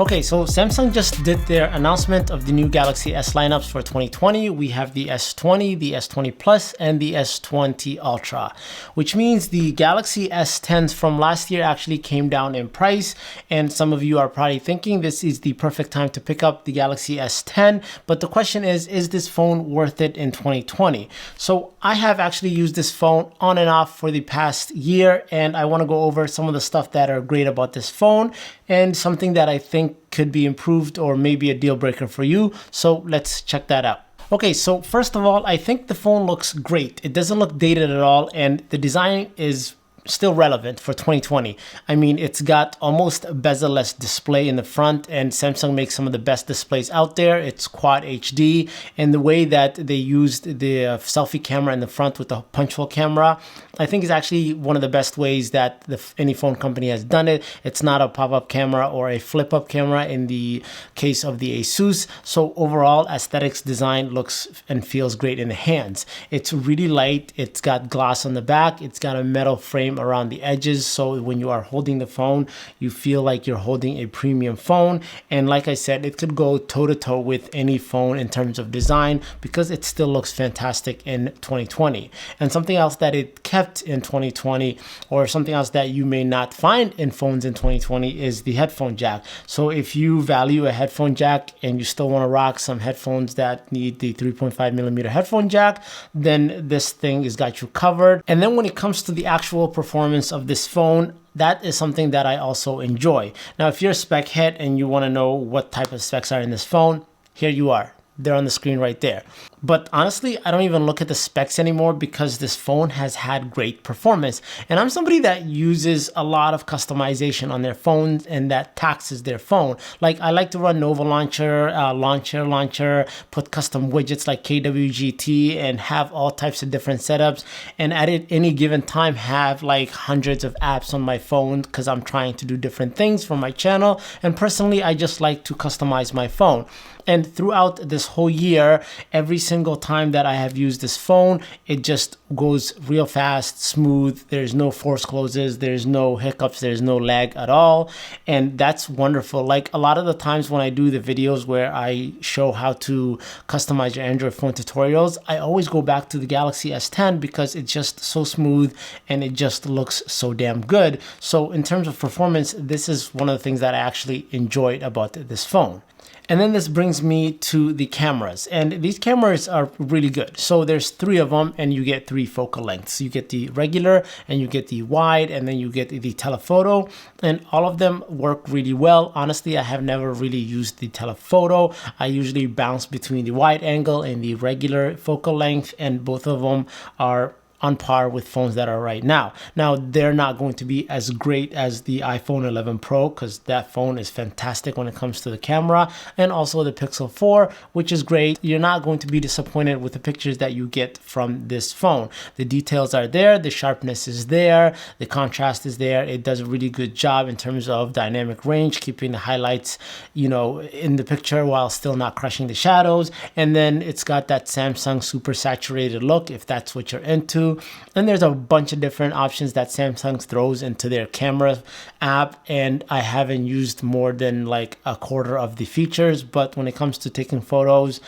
Okay, so Samsung just did their announcement of the new Galaxy S lineups for 2020. We have the S20, the S20 Plus, and the S20 Ultra, which means the Galaxy S10s from last year actually came down in price. And some of you are probably thinking this is the perfect time to pick up the Galaxy S10. But the question is this phone worth it in 2020? So I have actually used this phone on and off for the past year, and I want to go over some of the stuff that are great about this phone and something that I think could be improved or maybe a deal breaker for you. So let's check that out. Okay, so first of all, I think the phone looks great. It doesn't look dated at all, and the design is still relevant for 2020. I mean, it's got almost a bezel-less display in the front, and Samsung makes some of the best displays out there. It's quad HD, and the way that they used the selfie camera in the front with the punch hole camera, I think is actually one of the best ways that any phone company has done it. It's not a pop-up camera or a flip-up camera in the case of the Asus. So overall, aesthetics design looks and feels great in the hands. It's really light. It's got gloss on the back. It's got a metal frame around the edges, so when you are holding the phone, you feel like you're holding a premium phone. And like I said, it could go toe-to-toe with any phone in terms of design because it still looks fantastic in 2020. And something else that it kept in 2020, or something else that you may not find in phones in 2020, is the headphone jack. So if you value a headphone jack and you still want to rock some headphones that need the 3.5mm headphone jack, then this thing has got you covered. And then when it comes to the actual performance of this phone, that is something that I also enjoy. Now, if you're a spec head and you want to know what type of specs are in this phone, here you are. They're on the screen right there. But honestly, I don't even look at the specs anymore because this phone has had great performance. And I'm somebody that uses a lot of customization on their phones and that taxes their phone. Like, I like to run Nova Launcher, Launcher, put custom widgets like KWGT and have all types of different setups. And at any given time have like hundreds of apps on my phone because I'm trying to do different things for my channel. And personally, I just like to customize my phone. And throughout this whole year, every single time that I have used this phone, it just goes real fast, smooth. There's no force closes, there's no hiccups, there's no lag at all. And that's wonderful. Like, a lot of the times when I do the videos where I show how to customize your Android phone tutorials, I always go back to the Galaxy S10 because it's just so smooth and it just looks so damn good. So in terms of performance, this is one of the things that I actually enjoyed about this phone. And then this brings me to the cameras, and these cameras are really good. So there's 3 of them, and you get 3 focal lengths. You get the regular, and you get the wide, and then you get the telephoto, and all of them work really well. Honestly, I have never really used the telephoto. I usually bounce between the wide angle and the regular focal length, and both of them are on par with phones that are right now. Now, they're not going to be as great as the iPhone 11 Pro because that phone is fantastic when it comes to the camera, and also the Pixel 4, which is great. You're not going to be disappointed with the pictures that you get from this phone. The details are there, the sharpness is there, the contrast is there. It does a really good job in terms of dynamic range, keeping the highlights, in the picture while still not crushing the shadows. And then it's got that Samsung super saturated look if that's what you're into. And there's a bunch of different options that Samsung throws into their camera app, and I haven't used more than like a quarter of the features, but when it comes to taking photos,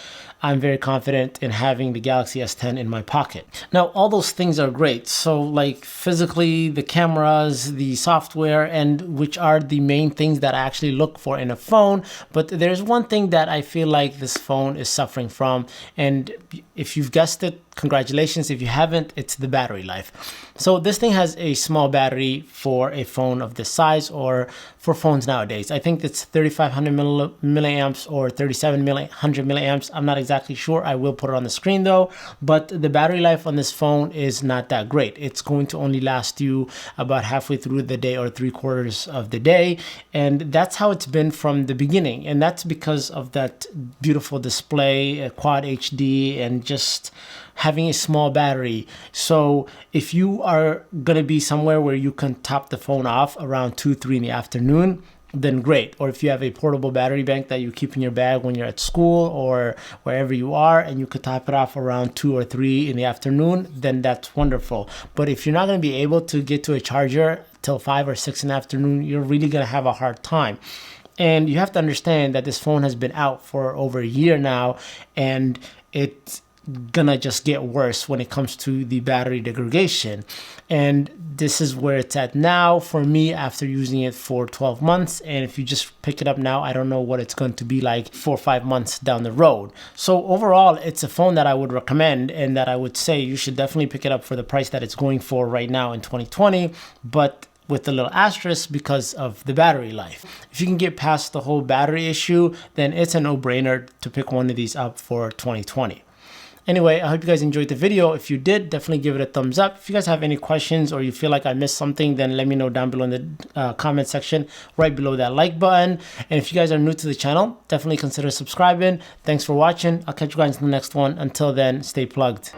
I'm very confident in having the Galaxy S10 in my pocket. Now, all those things are great. So like physically, the cameras, the software, and which are the main things that I actually look for in a phone. But there's one thing that I feel like this phone is suffering from. And if you've guessed it, congratulations. If you haven't, it's the battery life. So this thing has a small battery for a phone of this size, or for phones nowadays. I think it's 3500 milliamps or 3700 milliamps. I'm not exactly sure. I will put it on the screen though. But the battery life on this phone is not that great. It's going to only last you about halfway through the day or 3/4 of the day. And that's how it's been from the beginning. And that's because of that beautiful display, quad HD, and just having a small battery. So if you are going to be somewhere where you can top the phone off around 2-3 in the afternoon, then great. Or if you have a portable battery bank that you keep in your bag when you're at school or wherever you are, and you could top it off around 2 or 3 in the afternoon, then that's wonderful. But if you're not going to be able to get to a charger till 5 or 6 in the afternoon, you're really going to have a hard time. And you have to understand that this phone has been out for over a year now, and it's gonna just get worse when it comes to the battery degradation. And this is where it's at now for me after using it for 12 months. And if you just pick it up now, I don't know what it's going to be like 4 or 5 months down the road. So overall, it's a phone that I would recommend and that I would say you should definitely pick it up for the price that it's going for right now in 2020, but with a little asterisk because of the battery life. If you can get past the whole battery issue, then it's a no-brainer to pick one of these up for 2020. Anyway, I hope you guys enjoyed the video. If you did, definitely give it a thumbs up. If you guys have any questions or you feel like I missed something, then let me know down below in the comment section, right below that like button. And if you guys are new to the channel, definitely consider subscribing. Thanks for watching. I'll catch you guys in the next one. Until then, stay plugged.